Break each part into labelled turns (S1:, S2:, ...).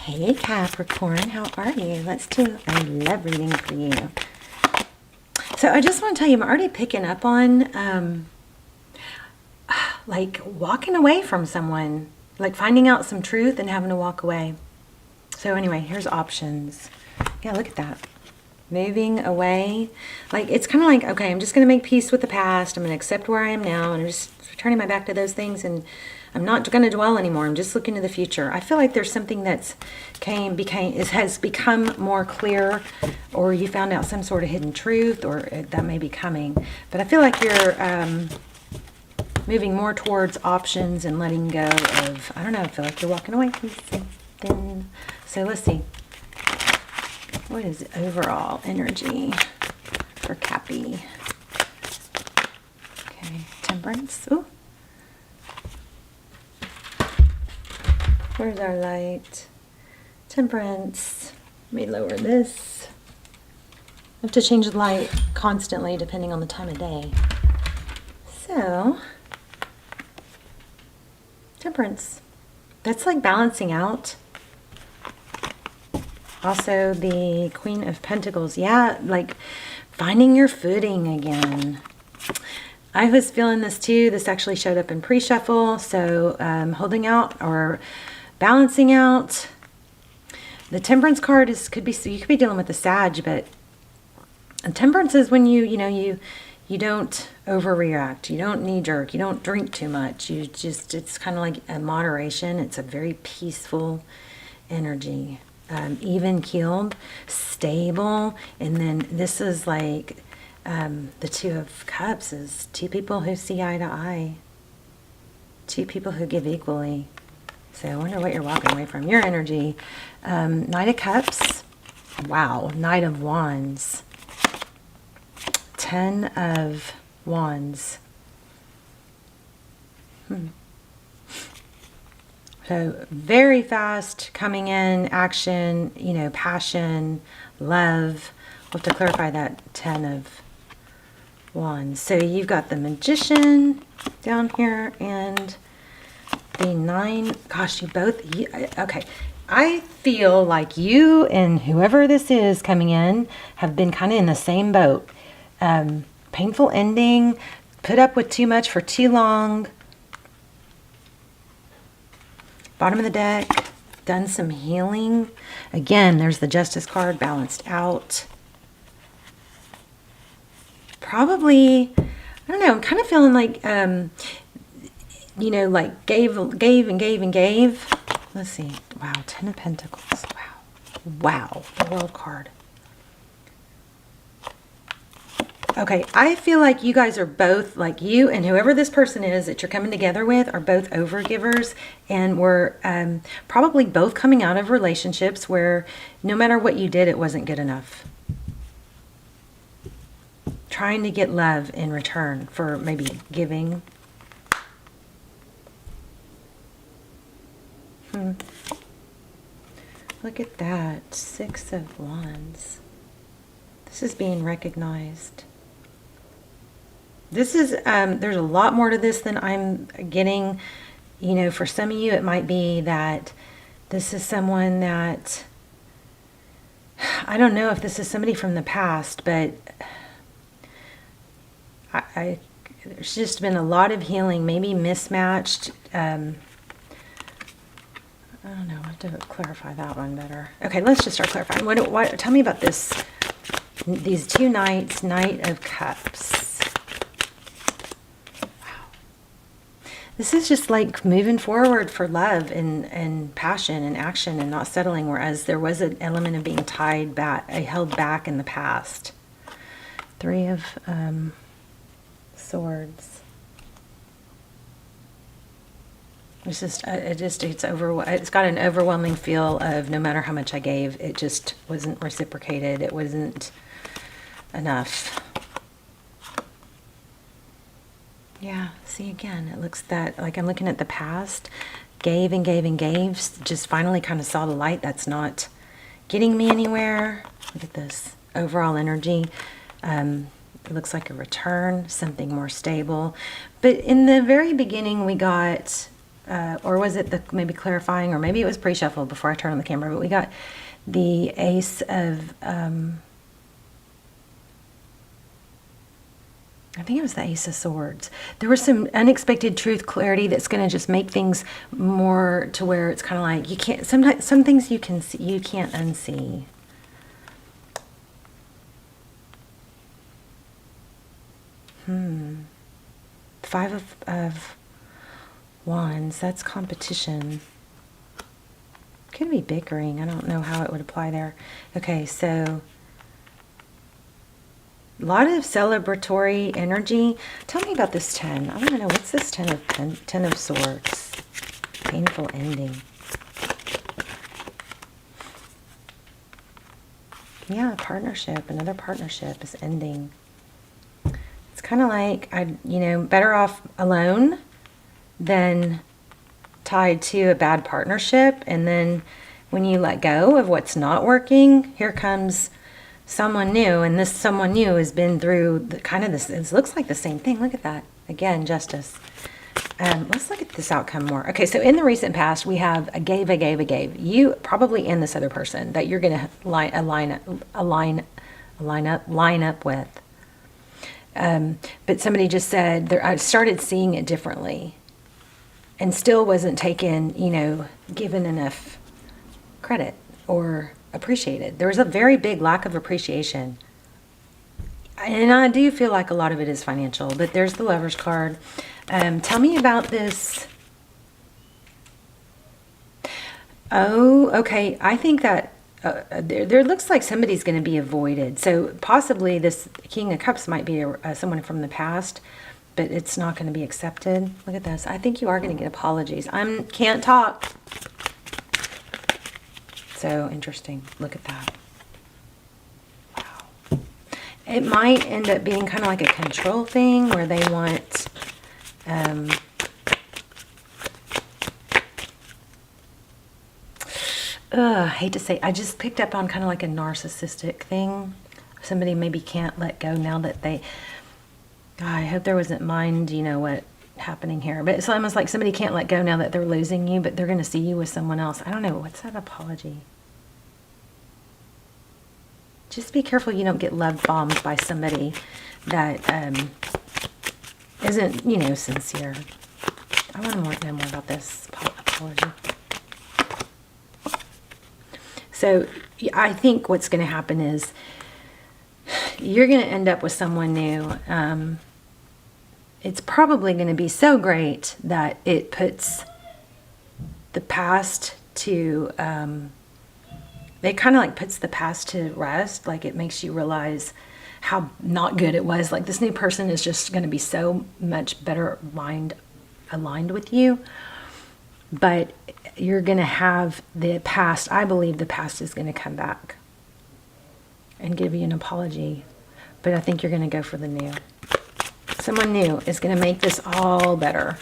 S1: Hey Capricorn, how are you? Let's do a love reading for you. So I just want to tell you, I'm already picking up on like walking away from someone, like finding out some truth and having to walk away. So anyway, here's options. Yeah, look at that. Moving away. Like, it's kind of like, okay, I'm just going to make peace with the past. I'm going to accept where I am now, and I'm just turning my back to those things, and I'm not going to dwell anymore. I'm just looking to the future. I feel like there's something that's has become more clear, or you found out some sort of hidden truth, or that may be coming. But I feel like you're moving more towards options and letting go of, I don't know, I feel like you're walking away from something. So let's see. What is overall energy for Cappy? Okay, Temperance. Ooh. Where's our light? Temperance. Let me lower this. I have to change the light constantly depending on the time of day. So, Temperance. That's like balancing out. Also, the Queen of Pentacles. Yeah, like finding your footing again. I was feeling this too. This actually showed up in pre-shuffle. So, holding out or balancing out. The Temperance card could be, so you could be dealing with the Sag, but Temperance is when you don't overreact. You don't knee jerk. You don't drink too much. It's kind of like a moderation. It's a very peaceful energy. Even keeled, stable, and then this is like the Two of Cups is two people who see eye to eye, two people who give equally. So I wonder what you're walking away from. Your energy. Knight of Cups. Wow. Knight of Wands. 10 of Wands. So very fast coming in, action, passion, love. We'll have to clarify that 10 of Wands. So you've got the Magician down here and the 9. Gosh, okay. I feel like you and whoever this is coming in have been kind of in the same boat. Painful ending, put up with too much for too long. Bottom of the deck, done some healing. Again, there's the Justice card balanced out. Probably, I don't know, I'm kind of feeling like, like gave and gave and gave. Let's see. Wow, 10 of Pentacles. Wow, the World card. Okay, I feel like you guys are both, like you and whoever this person is that you're coming together with are both overgivers, and we're probably both coming out of relationships where no matter what you did, it wasn't good enough. Trying to get love in return for maybe giving. Look at that, 6 of Wands. This is being recognized. This is, there's a lot more to this than I'm getting. For some of you, it might be that this is someone that, I don't know if this is somebody from the past, but there's just been a lot of healing, maybe mismatched. I don't know, I have to clarify that one better. Okay, let's just start clarifying. Tell me about this. These two knights, Knight of Cups. This is just like moving forward for love and passion and action and not settling, whereas there was an element of being tied back, held back in the past. 3 of Swords. It's got an overwhelming feel of no matter how much I gave, it just wasn't reciprocated. It wasn't enough. Yeah, see again, it looks that like I'm looking at the past, gave and gave and gave, just finally kind of saw the light. That's not getting me anywhere. Look at this overall energy. It looks like a return, something more stable. But in the very beginning, we got or was it the maybe clarifying, or maybe it was pre-shuffle before I turned on the camera, but we got the Ace of, I think it was the Ace of Swords. There was some unexpected truth, clarity that's going to just make things more to where it's kind of like you can't, sometimes some things you can see, you can't unsee. Five of Wands, that's competition. Could be bickering. I don't know how it would apply there. Okay, so a lot of celebratory energy. Tell me about this 10. I want to know, what's this 10 of Swords? Painful ending. Yeah, partnership. Another partnership is ending. It's kind of like, better off alone than tied to a bad partnership. And then when you let go of what's not working, here comes someone new. And this someone new has been through this, it looks like the same thing. Look at that. Again, Justice. Let's look at this outcome more. Okay, so in the recent past, we have a gave. You probably and this other person that you're going to line up with. But somebody just said, I started seeing it differently and still wasn't taken, given enough credit or appreciated. There was a very big lack of appreciation. And I do feel like a lot of it is financial, but there's the Lover's card. Tell me about this. Oh, okay. I think that there looks like somebody's going to be avoided. So possibly this King of Cups might be someone from the past, but it's not going to be accepted. Look at this. I think you are going to get apologies. Can't talk. So interesting. Look at that. Wow. It might end up being kind of like a control thing where they want... I hate to say, I just picked up on kind of like a narcissistic thing. Somebody maybe can't let go now that they... I hope there wasn't mind, what happening here. But it's almost like somebody can't let go now that they're losing you, but they're going to see you with someone else. I don't know. What's that apology? Just be careful you don't get love bombed by somebody that isn't, sincere. I want to know more about this apology. So I think what's going to happen is you're going to end up with someone new. It's probably going to be so great that it puts the past to, it kind of like puts the past to rest. Like it makes you realize how not good it was. Like this new person is just going to be so much better aligned with you. But you're going to have the past. I believe the past is going to come back and give you an apology. But I think you're going to go for the new. Someone new is going to make this all better.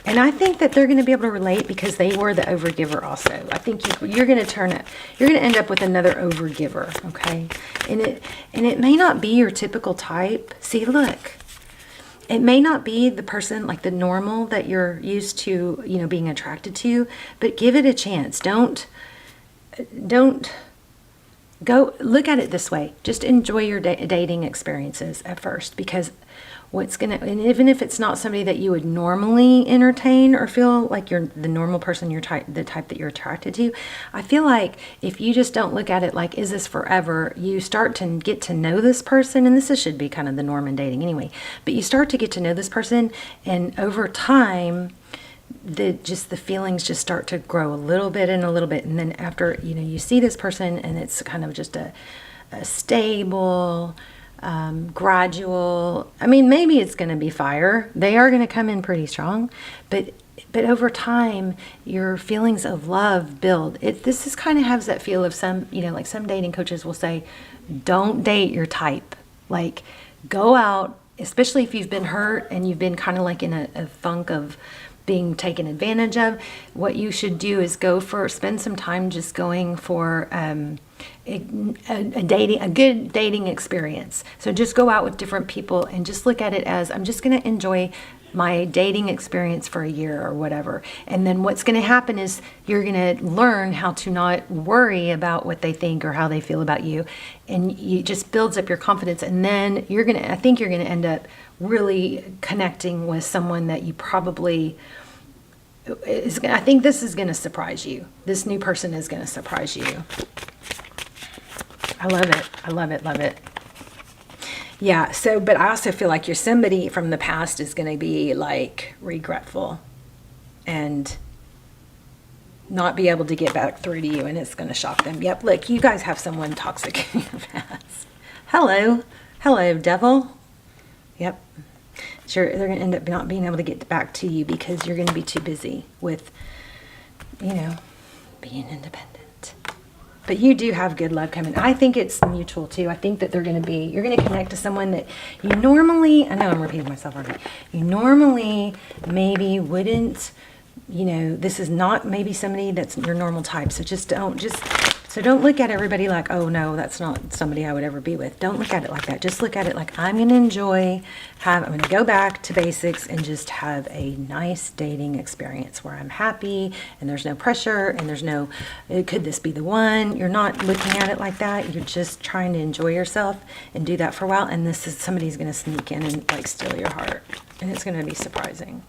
S1: And I think that they're going to be able to relate because they were the overgiver also. I think you're going to turn it. You're going to end up with another overgiver, okay? And it may not be your typical type. See, look. It may not be the person like the normal that you're used to, being attracted to, but give it a chance. Don't go look at it this way. Just enjoy your dating experiences at first, because and even if it's not somebody that you would normally entertain or feel like you're the normal person, the type that you're attracted to, I feel like if you just don't look at it like, is this forever? You start to get to know this person, and this should be kind of the norm in dating anyway, but you start to get to know this person, and over time, the feelings just start to grow a little bit and a little bit. And then after, you see this person and it's kind of just a stable, gradual, maybe it's going to be fire. They are going to come in pretty strong, but over time, your feelings of love build. This is kind of has that feel of some, like some dating coaches will say, don't date your type. Like, go out, especially if you've been hurt and you've been kind of like in a funk of being taken advantage of. What you should do is spend some time just going for a good dating experience. So just go out with different people and just look at it as, I'm just going to enjoy my dating experience for a year or whatever. And then what's going to happen is you're going to learn how to not worry about what they think or how they feel about you. And it just builds up your confidence. And then I think you're going to end up really connecting with someone that you probably I think this is going to surprise you. This new person is going to surprise you. I love it. I love it. Love it. Yeah. So, but I also feel like somebody from the past is going to be like regretful and not be able to get back through to you, and it's going to shock them. Yep. Look, you guys have someone toxic in your past. Hello. Hello, devil. Yep. Sure. They're going to end up not being able to get back to you because you're going to be too busy with, being independent. But you do have good love coming. I think it's mutual too. I think that you're going to connect to someone that you normally, I know I'm repeating myself already, you normally maybe wouldn't, this is not maybe somebody that's your normal type. So don't look at everybody like, oh no, that's not somebody I would ever be with. Don't look at it like that. Just look at it like I'm going to go back to basics and just have a nice dating experience where I'm happy and there's no pressure and there's no, could this be the one? You're not looking at it like that. You're just trying to enjoy yourself and do that for a while. And somebody's going to sneak in and like steal your heart. And it's going to be surprising.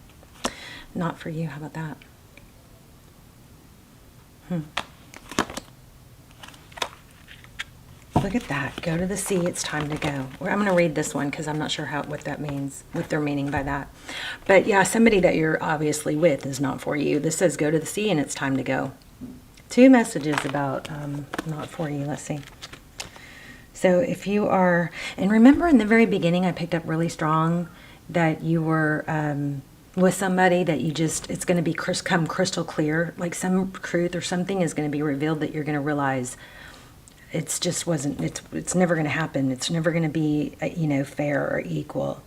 S1: Not for you. How about that? Look at that. Go to the sea. It's time to go. I'm going to read this one because I'm not sure what that means, what they're meaning by that. But yeah, somebody that you're obviously with is not for you. This says go to the sea and it's time to go. 2 messages about not for you. Let's see. So if you are, and remember in the very beginning I picked up really strong that you were with somebody that it's going to come crystal clear, like some truth or something is going to be revealed that you're going to realize it's never going to happen. It's never going to be, fair or equal.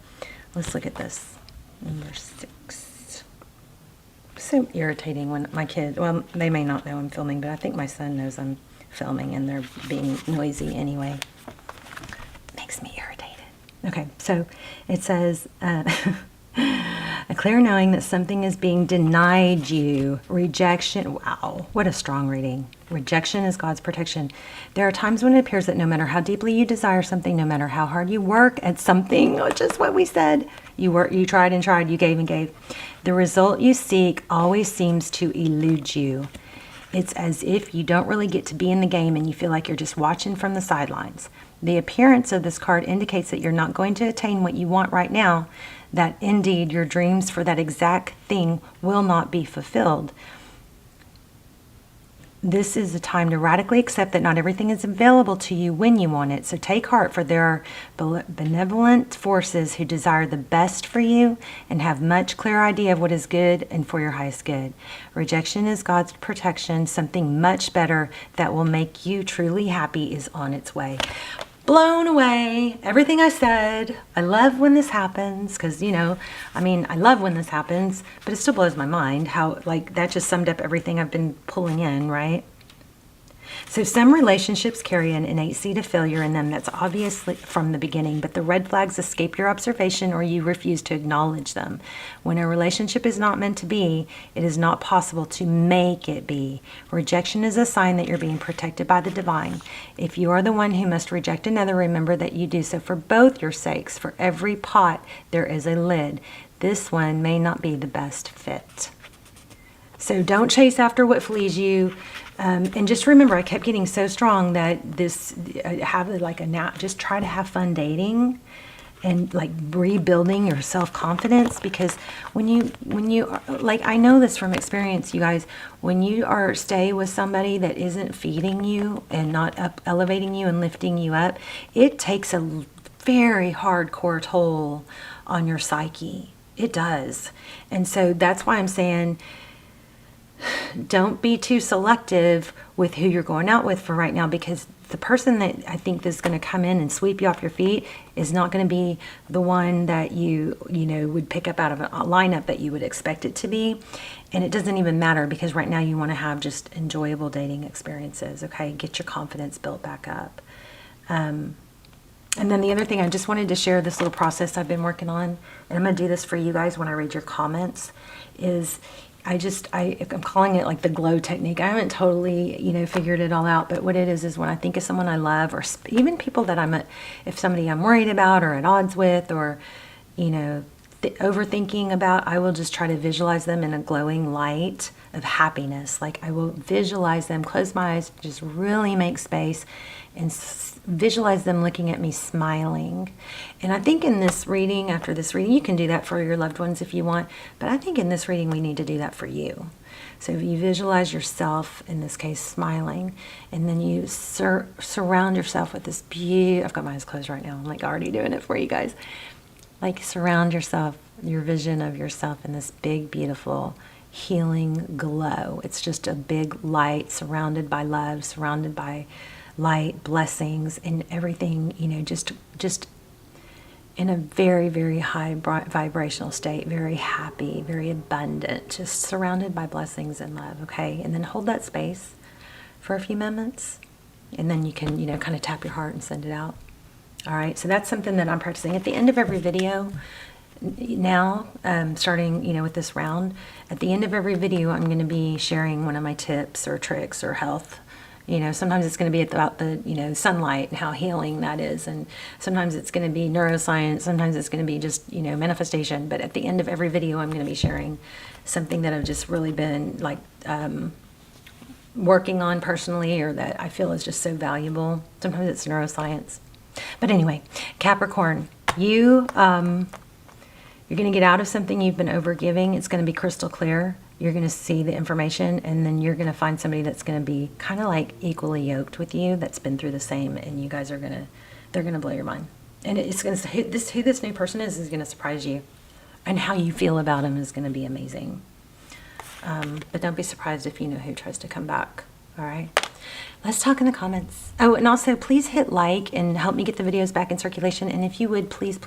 S1: Let's look at this. Number 6. So irritating when my kids, well, they may not know I'm filming, but I think my son knows I'm filming and they're being noisy anyway. Makes me irritated. Okay, so it says, a clear knowing that something is being denied you. Rejection. Wow, what a strong reading. Rejection is God's protection. There are times when it appears that no matter how deeply you desire something, no matter how hard you work at something, which is what we said, you tried and tried, you gave and gave, the result you seek always seems to elude you. It's as if you don't really get to be in the game and you feel like you're just watching from the sidelines. The appearance of this card indicates that you're not going to attain what you want right now, that indeed your dreams for that exact thing will not be fulfilled. This is a time to radically accept that not everything is available to you when you want it. So take heart, for there are benevolent forces who desire the best for you and have much clearer idea of what is good and for your highest good. Rejection is God's protection. Something much better that will make you truly happy is on its way. Blown away. Everything I said. I love when this happens because, I love when this happens, but it still blows my mind how, that just summed up everything I've been pulling in, right? So some relationships carry an innate seed of failure in them that's obviously from the beginning, but the red flags escape your observation or you refuse to acknowledge them. When a relationship is not meant to be, it is not possible to make it be. Rejection is a sign that you're being protected by the divine. If you are the one who must reject another, remember that you do so for both your sakes. For every pot, there is a lid. This one may not be the best fit. So don't chase after what flees you. And just remember, I kept getting so strong that just try to have fun dating and rebuilding your self-confidence, because when you I know this from experience, you guys, when you stay with somebody that isn't feeding you and not elevating you and lifting you up, it takes a very hardcore toll on your psyche. It does. And so that's why I'm saying, don't be too selective with who you're going out with for right now, because the person that I think is going to come in and sweep you off your feet is not going to be the one that you would pick up out of a lineup that you would expect it to be. And it doesn't even matter, because right now you want to have just enjoyable dating experiences. Okay, get your confidence built back up. And then the other thing, I just wanted to share this little process I've been working on, and I'm going to do this for you guys when I read your comments, is I'm calling it like the glow technique. I haven't totally, figured it all out, but what it is when I think of someone I love, or even people that if somebody I'm worried about or at odds with, or, overthinking about, I will just try to visualize them in a glowing light of happiness. Like I will visualize them, close my eyes, just really make space, and visualize them looking at me smiling. And I think in this reading, after this reading, you can do that for your loved ones if you want, but I think in this reading we need to do that for you. So if you visualize yourself, in this case, smiling, and then you surround yourself with this I've got my eyes closed right now, I'm like already doing it for you guys. Like surround yourself, your vision of yourself in this big, beautiful, healing glow. It's just a big light surrounded by love, surrounded by light, blessings, and everything, just in a very, very high vibrational state, very happy, very abundant, just surrounded by blessings and love, okay? And then hold that space for a few moments, and then you can, kind of tap your heart and send it out. All right, so that's something that I'm practicing. At the end of every video now, starting, with this round, at the end of every video, I'm going to be sharing one of my tips or tricks or health. Sometimes it's going to be about the, sunlight and how healing that is. And sometimes it's going to be neuroscience. Sometimes it's going to be just, manifestation. But at the end of every video, I'm going to be sharing something that I've just really been like working on personally, or that I feel is just so valuable. Sometimes it's neuroscience. But anyway, Capricorn, you're going to get out of something you've been overgiving. It's going to be crystal clear. You're going to see the information, and then you're going to find somebody that's going to be kind of like equally yoked with you, that's been through the same, and you guys they're going to blow your mind. And it's going to, who this new person is going to surprise you, and how you feel about him is going to be amazing. But don't be surprised if you know who tries to come back. All right. Let's talk in the comments. Oh, and also please hit like and help me get the videos back in circulation. And if you would, please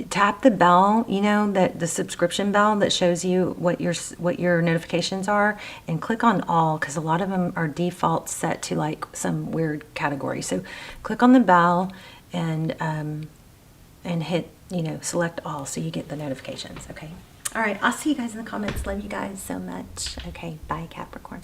S1: tap the bell, that the subscription bell that shows you what your notifications are, and click on all, because a lot of them are default set to like some weird category. So click on the bell and hit, select all, so you get the notifications. Okay. All right. I'll see you guys in the comments. Love you guys so much. Okay. Bye, Capricorn.